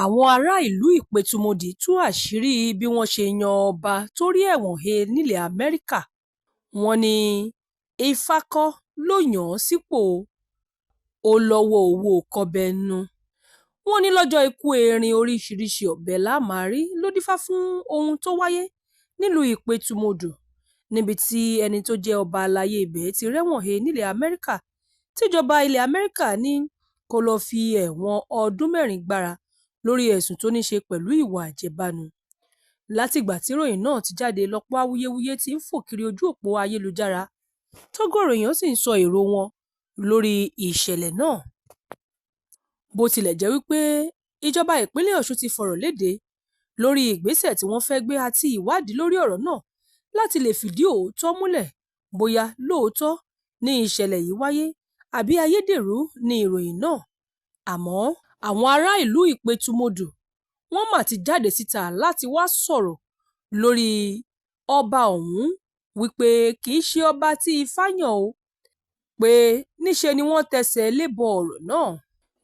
Àwọn ará ìlú Ìpẹ̀tùmọdì tú àṣírí bí wọ́n ṣe yan ọba tó rí ẹ̀wọ̀n he nílẹ̀ Amẹ́ríkà. Wọ́n ní Ifá kọ́ ló yàn án sípò, ó lọ́wọ́ owó kọ́bẹ̀nú. Wọ́n ní lọ́jọ́ ikú erin oríṣiríṣi ọ̀bẹ la máa rí ló dífá fún ohun tó wáyé nílùú Ìpẹ̀tùmọdù, níbi tí ẹni tó jẹ́ ọba aláyé ibẹ̀ ti rẹ́wọ̀n he nílẹ̀ Amẹ́ríkà, tíjọba ilẹ̀ Amẹ́ríkà ní kó lọ́ọ́ fi ẹ̀wọ̀n ọdún 4 gbára lórí ẹ̀sùn tó ní ṣe pẹ̀lú ìwà àjẹbánu. Látìgbà tí ìròyìn náà ti jáde lọ́pọ̀ awuyewuye tí ń fò kiri ojú òpó ayélujára, tọ́gọ̀rọ̀ èèyàn sì ń sọ èrò wọn lórí ìṣẹ̀lẹ̀ náà. Bó tilẹ̀ jẹ́ wípé ìjọba ìpínlẹ̀ Ọ̀ṣun ti fọ̀rọ̀ léde lórí ìgbésẹ̀ tí wọ́n fẹ́ gbé àti ìwádìí lórí ọ̀rọ̀ náà láti lè fìdí òótọ́ múlẹ̀ bóyá lóòótọ́ ní ìṣẹ̀lẹ̀ yìí wáyé àbí ayédèrú ni ìròyìn náà. Àmọ́ àwọn ará ìlú Ìpẹ̀tùmọdù wọ́n mà ti jáde síta láti wá sọ̀rọ̀ lórí ọba ọ̀hún, wípé kì í ṣe ọba tí Ifá yàn o, pé níṣe ni wọ́n tẹsẹ̀ lébọ ọ̀rọ̀ náà.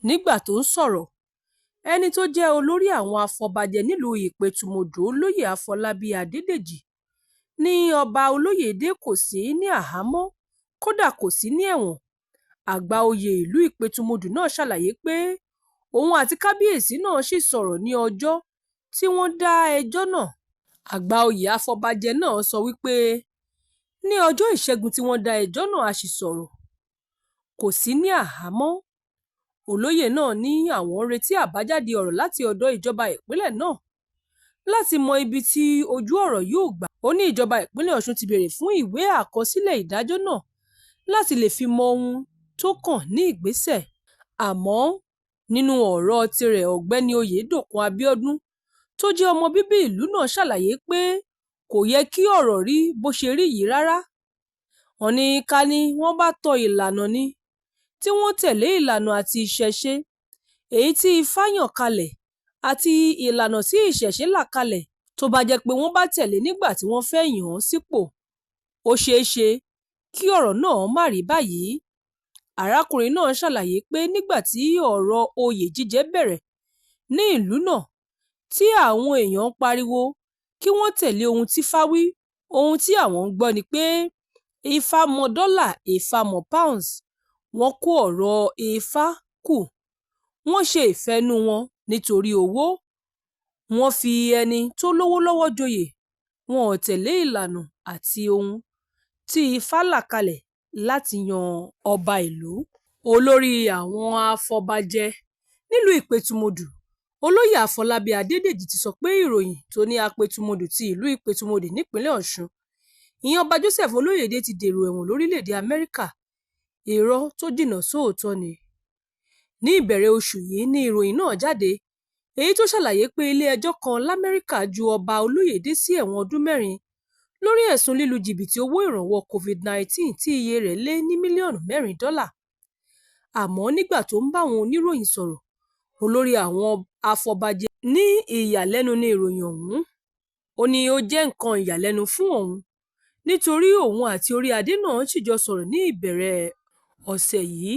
Nígbà tó ń sọ̀rọ̀, ẹni tó jẹ́ olórí àwọn afọbajẹ nílùú Ìpẹ̀tùmọdù, Olóyè Afọlábí Adédèjì, ní ọba Olóyèdé kò sí ní àhámọ́, kódà kò sí ní ẹ̀wọ̀n. Àgbà oyè ìlú Ìpẹ̀tùmọdù náà ṣàlàyé pé òun àti kábíyèsí náà sì sọ̀rọ̀ ní ọjọ́ tí wọ́n dá ẹjọ́ náà. Àgbà oyè afọbajẹ náà sọ wípé ní ọjọ́ ìṣẹ́gun tí wọ́n dá ẹjọ́ náà a sì sọ̀rọ̀, kò sí ní àhámọ́. Olóyè náà ní àwọn ń retí àbájáde ọ̀rọ̀ láti ọ̀dọ̀ ìjọba ìpínlẹ̀ náà láti mọ ibi tí ojú ọ̀rọ̀ yóò gbà. Ó ní ìjọba ìpínlẹ̀ Ọ̀ṣun ti béèrè fún ìwé àkọsílẹ̀ ìdájọ́ náà láti lè fi mọ ohun tó kàn ní ìgbésẹ̀. Àmọ́ nínú ọ̀rọ̀ tirẹ̀, ọ̀gbẹ́ni Oyèdòkun Abíọ́dún tó jẹ́ ọmọ bíbí ìlú náà ṣàlàyé pé kò yẹ kí ọ̀rọ̀ rí bó ṣe rí yìí rárá. Wọ́n ní ká ní wọ́n bá tọ ìlànà ni, tí wọ́n tẹ̀lé ìlànà àti ìṣẹ̀ṣe èyí tí Ifá yàn kalẹ̀ àti ìlànà tí ìṣẹ̀ṣe là kalẹ̀, tó bá jẹ́ pé wọ́n bá tẹ̀lé nígbà tí wọ́n fẹ́ yàn án sípò, ó ṣeé ṣe kí ọ̀rọ̀ náà má rí báyìí. Arákùnrin náà ṣàlàyé pé nígbà tí ọ̀rọ̀ oyè jíjẹ bẹ̀rẹ̀ ní ìlú náà, tí àwọn èèyàn ń pariwo kí wọ́n tẹ̀lé ohun tí Ifá wí, ohun tí àwọn ń gbọ́ ni pé Ifá mọ dọ́là, Ifá mọ pounds. Wọ́n kó ọ̀rọ̀ Ifá kù, wọ́n ṣe ìfẹ́nú wọn nítorí owó. Wọ́n fi ẹni tó lówó lọ́wọ́ joyè, wọn ò tẹ̀lé ìlànà àti ohun tí Ifá là kalẹ̀ láti yan ọba ìlú. Olórí àwọn afọbajẹ nílùú Ìpẹ̀tùmọdù, Olóyè Afọlábí Adédèjì, ti sọ pé ìròyìn tó ní Apẹ̀tùmọdù ti ìlú Ìpẹ̀tùmọdù nípínlẹ̀ Ọ̀ṣun, ìyẹn ọba Joseph Olóyèdé ti dèrò ẹ̀wọ̀n lórílẹ̀‐èdè Amẹ́ríkà, irọ́ tó jìnnà sóòótọ́ ni. Ní ìbẹ̀rẹ̀ oṣù yìí ni ìròyìn náà jáde, èyí tó ṣàlàyé pé ilé-ẹjọ́ kan l'Amẹ́ríkà ju ọba Olóyèdé sí ẹ̀wọ̀n ọdún 4 lórí ẹ̀sùn lílu jìbìtì owó ìrànwọ́ COVID-19 tí iye rẹ̀ lé ní mílíọ̀nù $4. Àmọ́ nígbà tó ń bá àwọn oníròyìn sọ̀rọ̀, olórí àwọn afọbajẹ ní ìyàlẹ́nu ní ìròyìn ọ̀hún. Ó ní ó jẹ́ nǹkan ìyàlẹ́nu fún òun nítorí òun àti orí adé náà sì jọ sọ̀rọ̀ ní ìbẹ̀rẹ̀ ọ̀sẹ̀ yìí.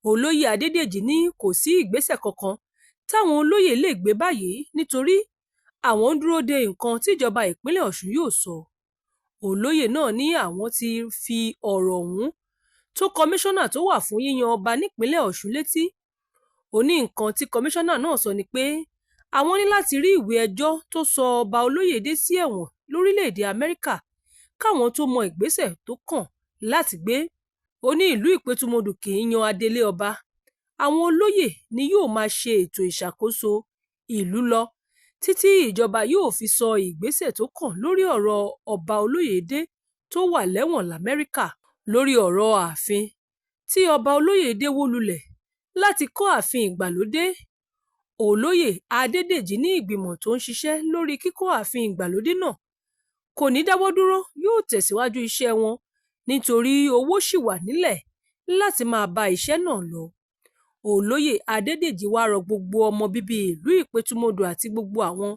Olóyè Adédèjì ní kò sí ìgbésẹ̀ kankan táwọn olóyè lè gbé báyìí nítorí àwọn ń dúró de nǹkan tíjọba ìpínlẹ̀ Ọ̀ṣun yóò sọ. Olóyè náà ní àwọn ti fi ọ̀rọ̀ ọ̀hún tó kọmíṣánná tó wà fún yíyan ọba nípínlẹ̀ Ọ̀ṣun létí. Ó ní nǹkan tí kọmíṣánná náà sọ ni pé àwọn ní láti rí ìwé ẹjọ́ tó sọ ọba Olóyèdé sí ẹ̀wọ̀n lórílẹ̀‐èdè Amẹ́ríkà káwọn tó mọ ìgbésẹ̀ tó kàn láti gbé. Ó ní ìlú Ìpẹ̀tùmọdù kì í yan adelé ọba, àwọn olóyè ni yóò máa ṣe ètò ìṣàkóso ìlú lọ títí ìjọba yóò fi sọ ìgbésẹ̀ tó kàn lórí ọ̀rọ̀ ọba Olóyèdé tó wà lẹ́wọ̀n l'Amẹ́ríkà. Lórí ọ̀rọ̀ ààfin tí ọba Olóyèdé wó lulẹ̀ láti kọ́ ààfin ìgbàlódé, Olóyè Adédèjì ní ìgbìmọ̀ tó ń ṣiṣẹ́ lórí kíkọ́ ààfin ìgbàlódé náà kò ní dáwọ́ dúró, yóò tẹ̀síwájú iṣẹ́ wọn nítorí owó ṣì wà nílẹ̀ láti máa bá iṣẹ́ náà lọ. Olóyè Adédèjì wá rọ gbogbo ọmọ bíbí ìlú Ìpẹ̀tùmọdù àti gbogbo àwọn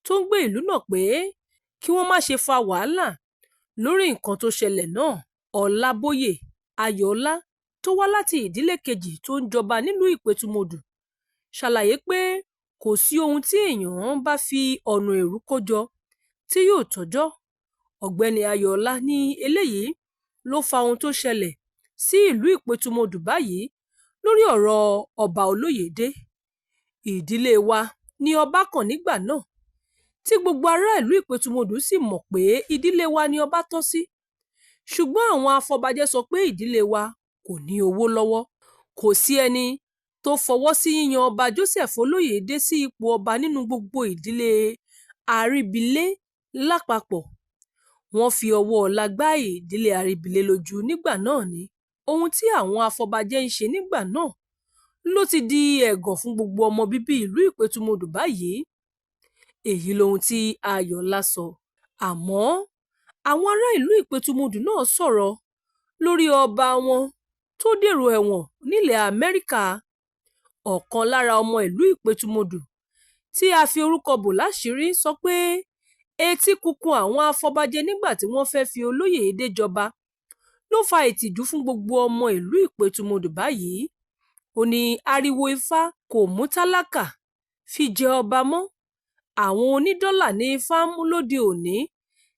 tó ń gbé ìlú náà pé kí wọ́n má ṣe fa wàhálà lórí nǹkan tó ṣẹlẹ̀ náà. Ọlábóyè Ayọ̀ọ́lá tó wá láti ìdílé kejì tó ń jọba nílùú Ìpẹ̀tùmọdù ṣàlàyé pé kò sí ohun tí èèyàn bá fi ọ̀nà èrú kó jọ tí yóò tọ́jọ́. Ọ̀gbẹ́ni Ayọ̀ọ́lá ní eléyìí ló fa ohun tó ṣẹlẹ̀ sí ìlú Ìpẹ̀tùmọdù báyìí lórí ọ̀rọ̀ Ọba Olóyèdé. Ìdílé wa ni ọba kàn nígbà náà, tí gbogbo ará ìlú Ìpẹ̀tùmọdù sì mọ̀ pé ìdílé wa ni ọba tọ́ sí. Ṣùgbọ́n àwọn afọbajẹ sọ pé ìdílé wa kò ní owó lọ́wọ́. Kò sí ẹni tó fọwọ́ sí yíyan Ọba Joseph Olóyèdé sí ipò ọba nínú gbogbo ìdílé Aríbílé lápapọ̀. Wọ́n fi ọwọ́ ọlá gbá ìdílé Aríbílé lójú nígbà náà ni. Ohun tí àwọn afọbajẹ ń ṣe nígbà náà ló ti di ẹ̀gàn fún gbogbo ọmọ bíbí ìlú Ìpẹ̀tùmọdù báyìí. Èyí lohun tí Ayọ̀ọ́lá sọ. Àmọ́ àwọn ará ìlú Ìpẹ̀tùmọdù náà sọ̀rọ̀ lórí ọba wọn tó dèrò ẹ̀wọ̀n nílẹ̀ Amẹ́ríkà. Ọ̀kan lára ọmọ ìlú Ìpẹ̀tùmọdù tí a fi orúkọ bò láṣìírí sọ pé etí kúnkún àwọn afọbajẹ nígbà tí wọ́n fẹ́ fi Olóyèdé jọba ló fa ìtìjú fún gbogbo ọmọ ìlú Ìpẹ̀tùmọdù báyìí. Ó ní ariwo Ifá kò mú tálákà fi jẹ ọba mọ́. Àwọn onídọ́là ní Ifá mú lóde òní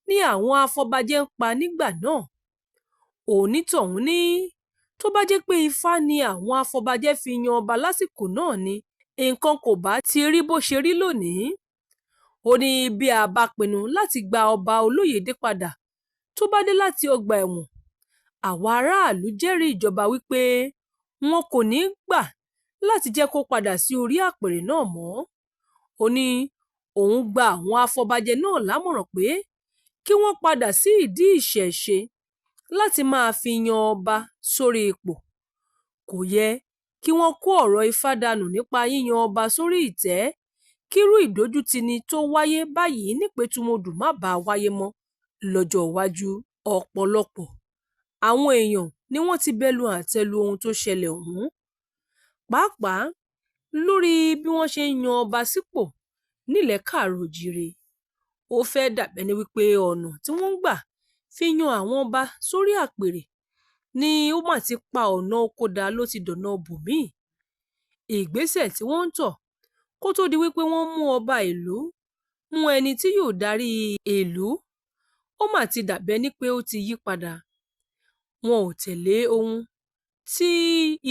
ní àwọn afọbajẹ ń pa nígbà náà. Onítọ̀hún ní tó bá jẹ́ pé Ifá ni àwọn afọbajẹ fi yan ọba lásìkò náà ni nǹkan kò bá ti rí bó ṣe rí lónìí. Ó ní bí a bá pinnu láti gba Ọba Olóyèdé padà tó bá dé láti ọgbà ẹ̀wọ̀n, àwa aráàlú jẹ́rìí ìjọba wípé wọn kò ní gbà láti jẹ́ kó padà sí orí àpèrè náà mọ́. Ó ní òun gba àwọn afọbajẹ náà lámọ̀ràn pé kí wọ́n padà sí ìdí ìṣẹ̀ṣe láti máa fi yan ọba sórí ipò. Kò yẹ kí wọ́n kó ọ̀rọ̀ Ifá dànù nípa yíyan ọba sórí ìtẹ́ kírú ìdójútini tó wáyé báyìí nípẹ̀tùmọdù má bàa wáyé mọ́ lọ́jọ́ iwájú. Ọ̀pọ̀lọpọ̀ àwọn èèyàn ni wọ́n ti bẹnu àtẹ́ lu ohun tó ṣẹlẹ̀ ọ̀hún, pàápàá lórí bí wọ́n ṣe ń yan ọba sípò nílẹ̀ Káàárọ̀-o-jíire. Ó fẹ́ dàbẹ́ni wípé ọ̀nà tí wọ́n ń gbà fi yan àwọn ọba sórí àpèrè ni ó mà ti pa ọ̀nà oko dà ló ti dọ̀nà bòmíì. Ìgbésẹ̀ tí wọ́n ń tọ̀ kó tó di wípé wọ́n mú ọba ìlú, mú ẹni tí yóò darí ìlú, ó mà ti dàbẹ́ni pé ó ti yí padà. Wọn ò tẹ̀lé ohun tí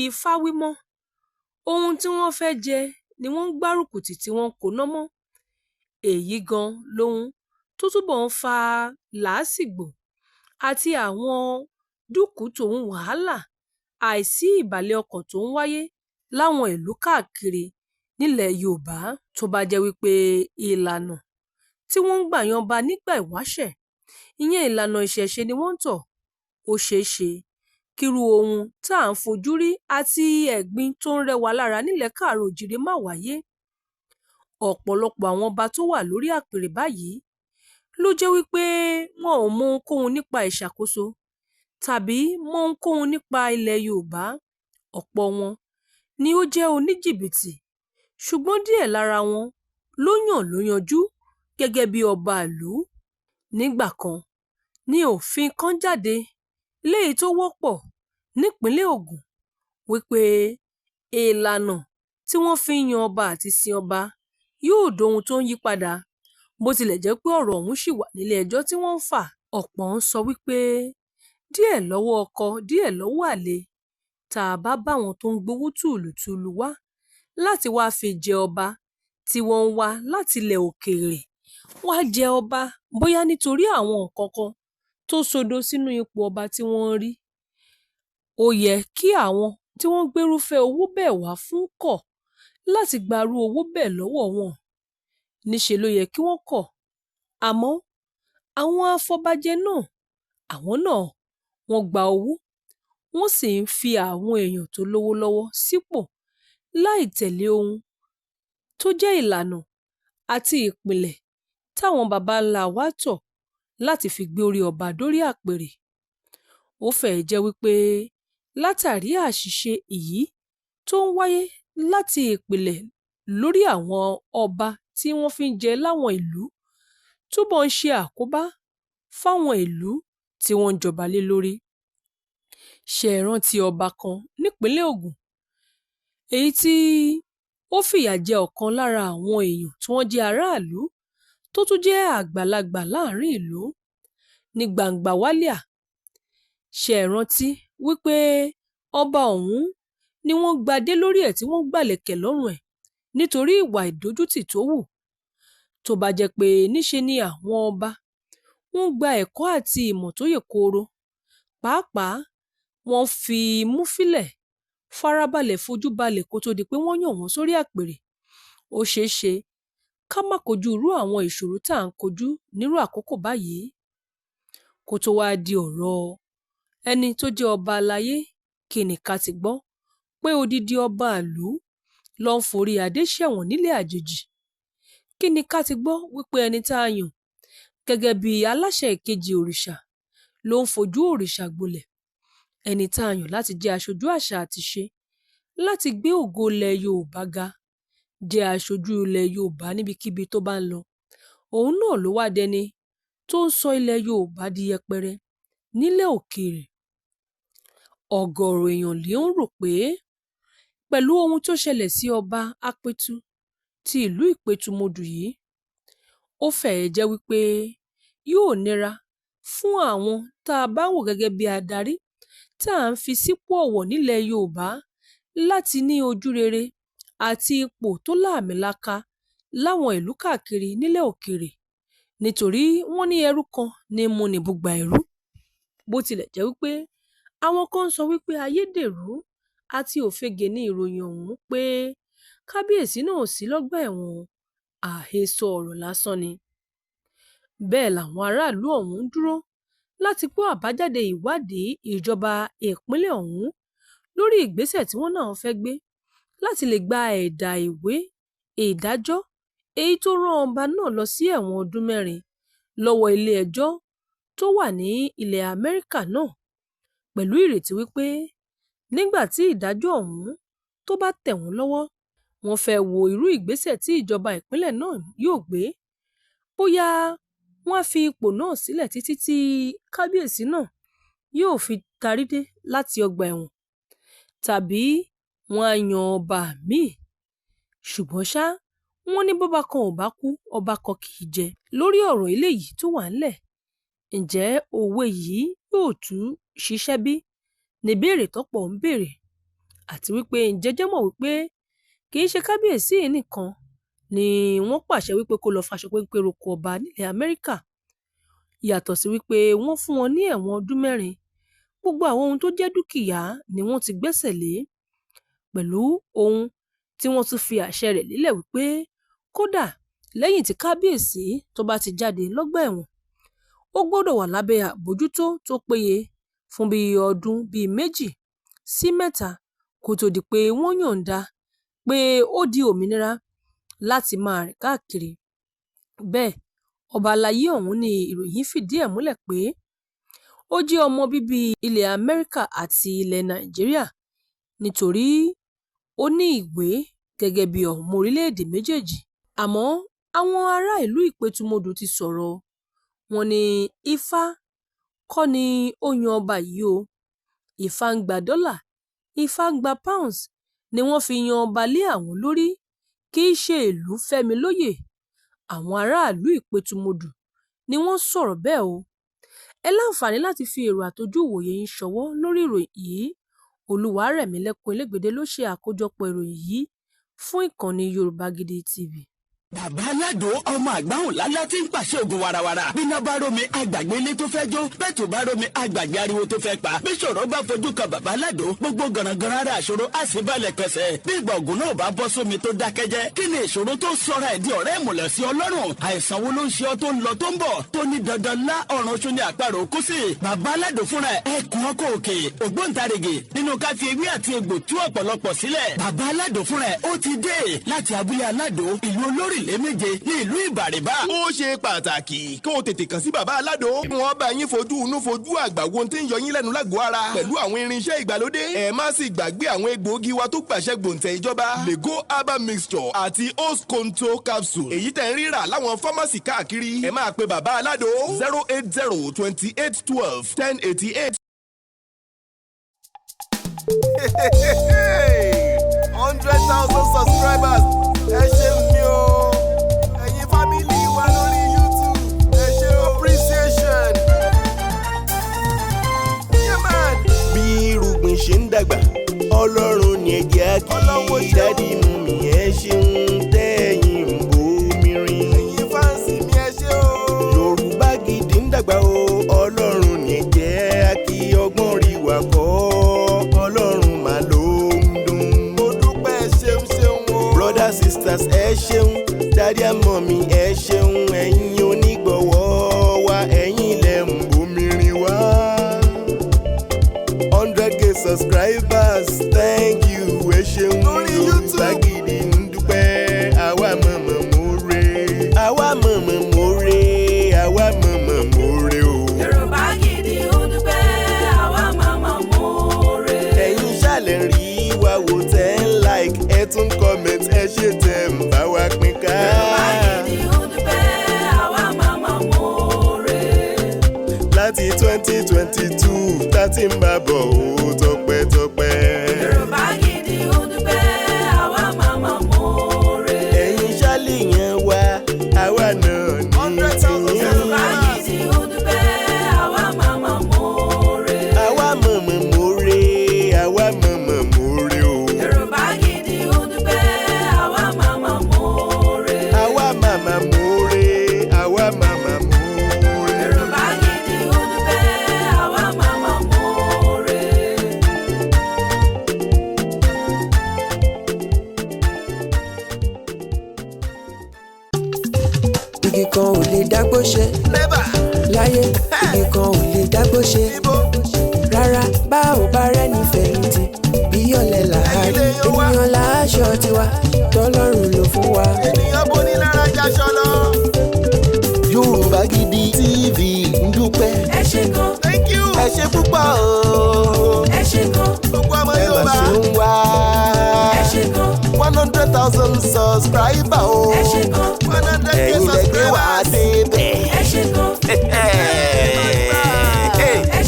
Ifá wí mọ́. Ohun tí wọ́n fẹ́ jẹ ni wọ́n ń gbárùkù tì tí wọ́n kóná mọ́. Èyí gan lohun tó túbọ̀ ń fa làásìgbò àti àwọn dúkùú-tòun wàhálà àìsí ìbàlẹ̀ ọkàn tó ń wáyé láwọn ìlú káàkiri nílẹ̀ Yorùbá. Tó bá jẹ́ wípé ìlànà tí wọ́n ń gbà yan ọba nígbà ìwáṣẹ̀, ìyẹn ìlànà ìṣẹ̀ṣe ni wọ́n ń tọ̀, ó ṣeé ṣe kírú ohun tá à ń fojú rí àti ẹ̀gbin tó ń rẹ́ wa lára nílẹ̀ Káàárọ̀-o-jíire má wáyé. Ọ̀pọ̀lọpọ̀ àwọn ọba tó wà lórí àpèrè báyìí ló jẹ́ wípé wọn ò mọ ohunkóhun nípa ìṣàkóso tàbí mọ ohunkóhun nípa ilẹ̀ Yorùbá. Ọ̀pọ̀ wọn ni ó jẹ́ oníjìbìtì, ṣùgbọ́n díẹ̀ lára wọn ló yanjú gẹ́gẹ́ bí ọba ìlú. Nígbà kan ní òfin kan jáde léyìí tó wọ́pọ̀ nípínlẹ̀ Ògùn wípé ìlànà tí wọ́n fi ń yan ọba àti sin ọba yóò dohun tó ń yí padà, bó tilẹ̀ jẹ́ pé ọ̀rọ̀ ọ̀hún ṣì wà nílé ẹjọ́ tí wọ́n ń fà. Ọ̀pọ̀ ń sọ wípé díẹ̀ lọ́wọ́ ọkọ, díẹ̀ lọ́wọ́ àlè. Tá a bá bá wọn tó ń gbowó tùlùtùlù wá láti wá fi jẹ ọba tí wọ́n ń wá láti ilẹ̀ òkèèrè, wá jẹ ọba bóyá nítorí àwọn nǹkan kan tó sodo sínú ipò ọba tí wọ́n ń rí. Ó yẹ kí àwọn tí wọ́n gbérúfẹ́ owó bẹ́ẹ̀ wá fún kọ̀ láti gbarú owó bẹ́ẹ̀ lọ́wọ́ wọn. Níṣe ló yẹ kí wọ́n kọ̀. Àmọ́ àwọn afọbajẹ náà, àwọn náà wọ́n gba owó, wọ́n sì ń fi àwọn èèyàn tó lówó lọ́wọ́ sípò láì tẹ̀lé ohun tó jẹ́ ìlànà àti ìpìlẹ̀ táwọn baba ńlá wa tọ̀ láti fi gbé orí ọba dórí àpèrè. Ó fẹ́ẹ̀ jẹ́ wípé látàrí àṣìṣe èyí tó ń wáyé láti ìpìlẹ̀ lórí àwọn ọba tí wọ́n fi ń jẹ láwọn ìlú túbọ̀ ń ṣe àkóbá fáwọn ìlú tí wọ́n ń jọba lé lórí. Ṣé ẹ rántí ọba kan nípínlẹ̀ Ògùn èyí tí ó fìyà jẹ ọ̀kan lára àwọn èèyàn tí wọ́n jẹ́ aráàlú tó tún jẹ́ àgbàlagbà láàrin ìlú ní gbangba wálíà. Ṣé ẹ rántí wípé ọba ọ̀hún ni wọ́n gbadé lórí ẹ̀ tí wọ́n gbàlẹ̀kẹ̀ lọ́rùn ẹ̀ nítorí ìwà ìdójútì tó hù. Tó bá jẹ́ pé níṣe ni àwọn ọba wọ́n gba ẹ̀kọ́ àti ìmọ̀ tó yè kooro, pàápàá wọ́n fi mú fílẹ̀ farabalẹ̀ fojú balẹ̀ kó tó di pé wọ́n yàn wọ́n sórí àpèrè, ó ṣeé ṣe ká má kojú irú àwọn ìṣòro tá à ń kojú nírú àkókò báyìí. Kó tó wáá di ọ̀rọ̀ ẹni tó jẹ́ ọba aláyé, kí ni ká ti gbọ́ pé odidi ọba ìlú ló ń forí adé ṣẹ̀wọ̀n nílé àjèjì? Kí ni ká ti gbọ́ wípé ẹni tá a yàn gẹ́gẹ́ bí aláṣẹ ìkejì òrìṣà ló ń fojú òrìṣà gbolẹ̀? Ẹni tá a yàn láti jẹ́ aṣojú àṣà àti ìṣe, láti gbé ògo ilẹ̀ Yorùbá ga, jẹ́ aṣojú ilẹ̀ Yorùbá níbikíbi tó bá ń lọ, òun náà ló wá dẹni tó ń sọ ilẹ̀ Yorùbá di yẹpẹrẹ nílẹ̀ òkèèrè. Ọ̀gọ̀rọ̀ èèyàn ló ń rò pé pẹ̀lú ohun tó ṣẹlẹ̀ sí ọba Apẹtu ti ìlú Ìpẹ̀tùmọdù yìí, ó fẹ́ẹ̀ jẹ́ wípé yóò nira fún àwọn tá a bá wò gẹ́gẹ́ bí adarí tá à ń fi sípò ọ̀wọ̀ nílẹ̀ Yorùbá láti ní ojú rere àti ipò tó láàmìlaka láwọn ìlú káàkiri nílẹ̀ òkèèrè, nítorí wọ́n ní ẹrú kan ní mú ni bùgbà ẹrú. Bó tilẹ̀ jẹ́ wípé àwọn kan ń sọ wípé ayédèrú àti òfegè ní ìròyìn ọ̀hún pé kábíyèsí náà ò sí lọ́gbà ẹ̀wọ̀n, àhesọ ọ̀rọ̀ lásán ni. Bẹ́ẹ̀ làwọn aráàlú ọ̀hún dúró láti gbọ́ àbájáde ìwádìí ìjọba ìpínlẹ̀ ọ̀hún lórí ìgbésẹ̀ tí wọ́n náà fẹ́ gbé láti lè gba ẹ̀dà ìwé ìdájọ́ èyí tó rán ọba náà lọ sí ẹ̀wọ̀n ọdún 4 lọ́wọ́ ilé ẹjọ́ tó wà ní ilẹ̀ Amẹ́ríkà náà, pẹ̀lú ìrètí wípé nígbà tí ìdájọ́ ọ̀hún tó bá tẹ̀ wọ́n lọ́wọ́, wọ́n fẹ́ wo irú ìgbésẹ̀ tí ìjọba ìpínlẹ̀ náà yóò gbé. Bóyá wọ́n á fi ipò náà sílẹ̀ títí tí kábíyèsí náà yóò fi tarí dé láti ọgbà ẹ̀wọ̀n, tàbí wọ́n á yan ọba míì. Ṣùgbọ́n ṣá, wọ́n ní bọ́ba kan ò bá kú, ọba kan kì í jẹ. Lórí ọ̀rọ̀ eléyìí tó wà ńlẹ̀, ǹjẹ́ òwe yìí yóò tún ṣiṣẹ́ bí? Ní ìbéèrè tọ́pọ̀ ń béèrè. Àti wípé ǹjẹ́ jẹ́ mọ̀ wípé kì í ṣe kábíyèsí yìí nìkan ni wọ́n pàṣẹ wípé kó lọ faṣọ péńpé roko ọba nílẹ̀ Amẹ́ríkà. Yàtọ̀ sí wípé wọ́n fún wọn ní ẹ̀wọ̀n ọdún 4, gbogbo àwọn ohun tó jẹ́ dúkìá ni wọ́n ti gbẹ́sẹ̀ lé, pẹ̀lú ohun tí wọ́n tún fi àṣẹ rẹ̀ lélẹ̀ wípé kódà lẹ́yìn tí kábíyèsí tó bá ti jáde lọ́gbà ẹ̀wọ̀n, ó gbọ́dọ̀ wà lábẹ́ àbójútó tó péye fún ọdún 2 sí 3 kó tó di pé wọ́n yọ̀ǹda pé ó di òmìnira láti máa rìn káàkiri. Bẹ́ẹ̀, ọba aláyé ọ̀hún ní ìròyìn fìdí ẹ̀ múlẹ̀ pé ó jẹ́ ọmọ bíbí ilẹ̀ Amẹ́ríkà àti ilẹ̀ Nàìjíríà, nítorí ó ní ìwé gẹ́gẹ́ bí ọmọ orílẹ̀-èdè méjèèjì. Àmọ́ àwọn ará ìlú Ìpẹ̀tùmọdù ti sọ̀rọ̀. Wọ́n ní Ifá kọ́ ni ó yan ọba yìí o. Ifá ń gba dọ́là, Ifá ń gba pounds ni wọ́n fi yan ọba lé àwọn lórí, kì í ṣe ìlú fẹ́mi lóyè. Àwọn aráàlú Ìpẹ̀tùmọdù ni wọ́n sọ̀rọ̀ bẹ́ẹ̀ o. Ẹ láǹfààní láti fi èrò àtojú ìwòye yín ṣọwọ́ lórí ìròyìn yìí. Olúwarẹ̀mílẹ́kùn Elégbèdé ló ṣe àkójọpọ̀ ìròyìn yìí fún ìkànnì Yorùbá Gidi TV. Bàbá Aládò ọmọ àgbáhùn lálá tí ń pàṣẹ ògùn warawara. Bíná bá rómi àgbàgbé ilé tó fẹ́ jó. Bẹ́ẹ̀ tó bá rómi àgbàgbé ariwo tó fẹ́ pa. Bí ṣòro bá fojú kan Bàbá Aládò, gbogbo gànàgànà ara àṣòro á sì balẹ̀ pẹ̀sẹ̀. Bí ìgbà ògùn náà bá bọ́ sómi tó dákẹ́jẹ́. Kí ni ìṣòro tó sọra ẹ̀ di ọ̀rẹ́ ìmùlẹ̀ sí Ọlọ́run? Àìsàn wo ló ń ṣe ọ tó ń lọ tó ń bọ̀? Tó ní dandan lá ọ̀run ṣu ni àparò kú sí. Bàbá Aládò fúnra ẹ̀ kún ọkọ̀ òkè. Ògbóǹtarìgì nínú ká fi ewé àti egbò tú ọ̀pọ̀lọpọ̀ sílẹ̀. Bàbá Aládò fúnra ẹ̀ ó ti dé láti abúlé Aládò, ìlú Olórìlé méje ní ìlú Ìbàrìbà. Ó ṣe pàtàkì kí o tètè kàn sí Bàbá Aládò. Wọ́n bá yín fojú inú fojú àgbà wo tí ń yọ yín lẹ́nu lágọ̀ọ́ ara pẹ̀lú àwọn irinṣẹ́ ìgbàlódé. Ẹ má sì gbàgbé àwọn egbòogi wa tó gbàṣẹ gbòǹtẹ̀ ìjọba. Lego herbal mixture àti Osconto capsule. Èyí tẹ̀ ń rírà láwọn fámásì káàkiri. Ẹ máa pe Bàbá Aládò 080 28 12 1088. 100,000 subscribers. Ẹ ṣeun ni o. Ẹ̀yin family wa lórí YouTube. Ẹ ṣe appreciation. Yeah man. Bí irúgbìn ṣe ń dàgbà, Ọlọ́run ni ẹ jẹ́ kí dádì mú mi ẹ ṣeun tẹ́yìn ń bomi rin. Ẹ̀yin fáǹsì mi ẹ ṣé o. Yorùbá Gidi ń dàgbà o. Ọlọ́run ni ẹ jẹ́ kí ọgbọ́n rí wa kọ́. Ọlọ́run mà ló ń dùn. Mo dúpẹ́ ẹ ṣeun ṣeun o. Brothers sisters ẹ ṣeun. Daddy and mommy ẹ ṣeun. Ẹ̀yin onígbọ̀wọ́ wa ẹ̀yin lẹ̀ ń bomi rin wá. 100K subscribers, thank you, ẹ ṣeun. Yorùbá Gidi ń dúpẹ́, àwa mọ̀mọ́ more. Àwa mọ̀mọ́ more, àwa mọ̀mọ́ more o. Yorùbá Gidi ń dúpẹ́, àwa mọ̀mọ́ more. Ẹ̀yin ṣàlẹ̀ rí wa wò tẹ́ ń like, ẹ tún comment, ẹ ṣe tẹ̀ ń bá wa pín ká. Yorùbá Gidi ń dúpẹ́, àwa mọ̀mọ́ more. Láti 2022 tá ti ń bá bọ̀ ó tọpẹ́tọpẹ́. Yorùbá Gidi ń dúpẹ́, àwa mọ̀mọ́ more. Ẹ̀yin ṣálẹ̀ yẹn wá, àwa náà ní tiyín. Yorùbá Gidi ń dúpẹ́, àwa mọ̀mọ́ more. Àwa mọ̀mọ́ more, àwa mọ̀mọ́ more o. Yorùbá Gidi ń dúpẹ́, àwa mọ̀mọ́ more. Àwa màmá more, àwa màmá more. Yorùbá Gidi ń dúpẹ́, àwa mọ̀mọ́ more. Igi kan ò lè dágbó ṣe Never. láyé, igi kan ò lè dágbó ṣe Ibo. rárá. Bá ò bá rẹ́ni fẹ̀yìntì bí ọ̀lẹ làárí. Ènìyàn láṣọ tiwa tọ́lọ́run ló fún wa. Ènìyàn bó ní lára jaṣọ lọ. Yorùbá Gidi TV ń dúpẹ́. Ẹ ṣé gan, Thank you. Ẹ ṣé púpọ̀ o. ẹ ṣé gan, Gbogbo ọmọ Ẹ mà Yorùbá. ṣe ń wá. ẹ ṣé gan, 100,000 subscriber o. ẹ ṣé gan, 100K Ẹ̀yin lẹ gbé wá subscribers. débẹ̀. ẹ ṣé gan, ẹ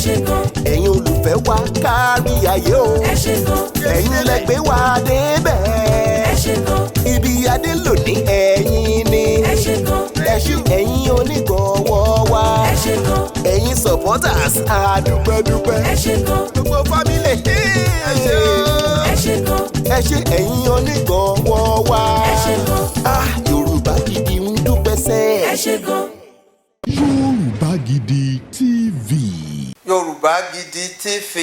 ṣé gan, Ẹ̀yin olùfẹ́ wa kárí ayé o. ẹ ṣé gan, Ẹ̀yin lẹ gbé wá débẹ̀. ẹ ṣé gan, Ibi adé lòdì ẹ̀yin ni. ẹ ṣé gan, Ẹ̀yin onígbọ̀wọ́ wa. ẹ ṣé gan, Ẹ̀yin supporters àdúpẹ́dúpẹ́. ẹ ṣé gan, Gbogbo family ẹ ṣé o. ẹ ṣé gan, Ẹ ṣé ẹ̀yin onígbọ̀wọ́ wa. ẹ ṣé gan, Yorùbá Gidi ń dúpẹ́ sẹ́. ẹ ṣé gan. Yorùbá Gidi TV. Yorùbá Gidi TV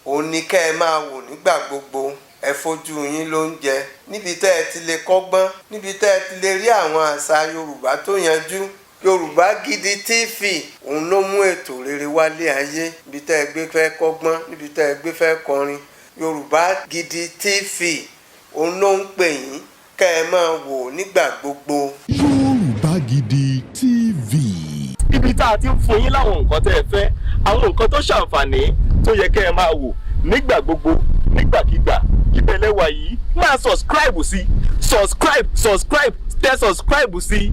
òun ni kẹ́ ẹ máa wò nígbà gbogbo. Ẹ fojú yín lóúnjẹ níbi tẹ́ ẹ ti lè kọ́gbọ́n, níbi tẹ́ ẹ ti lè rí àwọn àṣà Yorùbá tó yanjú. Yorùbá Gidi TV òun ló mú ètò rere wálé ayé, níbi tẹ́ ẹ gbé fẹ́ kọ́gbọ́n, níbi tẹ́ ẹ gbé fẹ́ kọrin. Yorùbá Gidi TV òun ló ń pè yín kẹ́ ẹ máa wò nígbà gbogbo. Yorùbá Gidi TV. Ibi tá a ti ń fún yín láwọn nǹkan tẹ́ ẹ fẹ́, àwọn nǹkan tó ṣàǹfààní tó yẹ kẹ́ ẹ máa wò nígbà gbogbo nígbàkigbà. Ìbẹ̀lẹ̀ wà yìí máa subscribe sí tẹ subscribe sí.